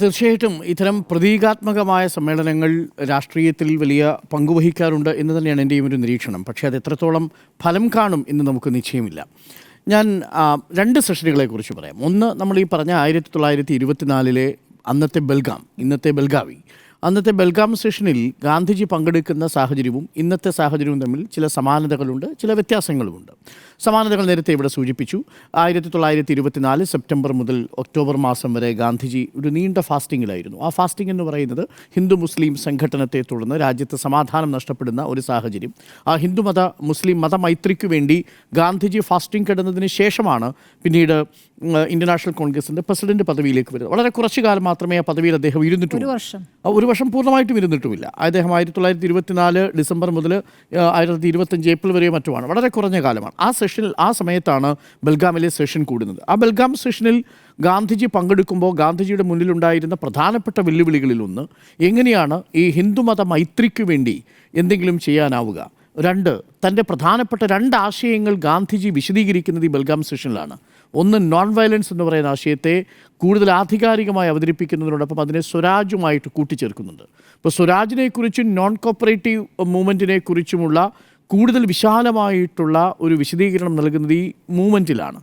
തീർച്ചയായിട്ടും ഇത്തരം പ്രതീകാത്മകമായ സമ്മേളനങ്ങൾ രാഷ്ട്രീയത്തിൽ വലിയ പങ്കുവഹിക്കാറുണ്ട് എന്ന് തന്നെയാണ് എൻ്റെയും ഒരു നിരീക്ഷണം. പക്ഷേ അത് എത്രത്തോളം ഫലം കാണും എന്ന് നമുക്ക് നിശ്ചയമില്ല. ഞാൻ രണ്ട് സെഷനുകളെക്കുറിച്ച് പറയാം. ഒന്ന്, നമ്മൾ ഈ പറഞ്ഞ 1924 അന്നത്തെ ബൽഗാം, ഇന്നത്തെ ബെൽഗാവി, അന്നത്തെ ബൽഗാം സെഷനിൽ ഗാന്ധിജി പങ്കെടുക്കുന്ന സാഹചര്യവും ഇന്നത്തെ സാഹചര്യവും തമ്മിൽ ചില സമാനതകളുണ്ട്, ചില വ്യത്യാസങ്ങളുമുണ്ട്. സമാനതകൾ നേരത്തെ ഇവിടെ സൂചിപ്പിച്ചു. 1924 സെപ്റ്റംബർ മുതൽ ഒക്ടോബർ മാസം വരെ ഗാന്ധിജി ഒരു നീണ്ട ഫാസ്റ്റിങ്ങിലായിരുന്നു. ആ ഫാസ്റ്റിംഗ് എന്ന് പറയുന്നത് ഹിന്ദു മുസ്ലിം സംഘടനത്തെ തുടർന്ന് രാജ്യത്ത് സമാധാനം നഷ്ടപ്പെടുന്ന ഒരു സാഹചര്യം. ആ ഹിന്ദു മുസ്ലിം മതമൈത്രിക്ക് വേണ്ടി ഗാന്ധിജി ഫാസ്റ്റിംഗ് കിടന്നതിന് ശേഷമാണ് പിന്നീട് ഇന്ത്യൻ നാഷണൽ കോൺഗ്രസിൻ്റെ പ്രസിഡന്റ് പദവിയിലേക്ക് വരുന്നത്. വളരെ കുറച്ചു കാലം മാത്രമേ ആ പദവിയിൽ അദ്ദേഹം ഇരുന്നിട്ടുള്ളൂ. ഒരു വർഷം പൂർണ്ണമായിട്ടും ഇരുന്നിട്ടുമില്ല. അദ്ദേഹം 1924 ഡിസംബർ മുതൽ 1925 ഏപ്രിൽ വരെയോ മറ്റുമാണ്. വളരെ കുറഞ്ഞ കാലമാണ്. ആ സമയത്താണ് ബൽഗാമിലെ സെഷൻ കൂടുന്നത്. ആ ബൽഗാം സെഷനിൽ ഗാന്ധിജി പങ്കെടുക്കുമ്പോൾ ഗാന്ധിജിയുടെ മുന്നിലുണ്ടായിരുന്ന പ്രധാനപ്പെട്ട വെല്ലുവിളികളിലൊന്ന്, എങ്ങനെയാണ് ഈ ഹിന്ദുമത മൈത്രിക്ക് വേണ്ടി എന്തെങ്കിലും ചെയ്യാനാവുക. രണ്ട്, തൻ്റെ പ്രധാനപ്പെട്ട രണ്ട് ആശയങ്ങൾ ഗാന്ധിജി വിശദീകരിക്കുന്നത് ഈ ബൽഗാം സെഷനിലാണ്. ഒന്ന്, നോൺ വയലൻസ് എന്ന് പറയുന്ന ആശയത്തെ കൂടുതൽ ആധികാരികമായി അവതരിപ്പിക്കുന്നതിനോടൊപ്പം അതിനെ സ്വരാജുമായിട്ട് കൂട്ടിച്ചേർക്കുന്നുണ്ട്. ഇപ്പോൾ സ്വരാജിനെക്കുറിച്ചും നോൺ കോപ്പറേറ്റീവ് മൂവ്മെൻറ്റിനെക്കുറിച്ചുമുള്ള കൂടുതൽ വിശാലമായിട്ടുള്ള ഒരു വിശദീകരണം നൽകുന്നത് ഈ മൂവ്മെൻറ്റിലാണ്.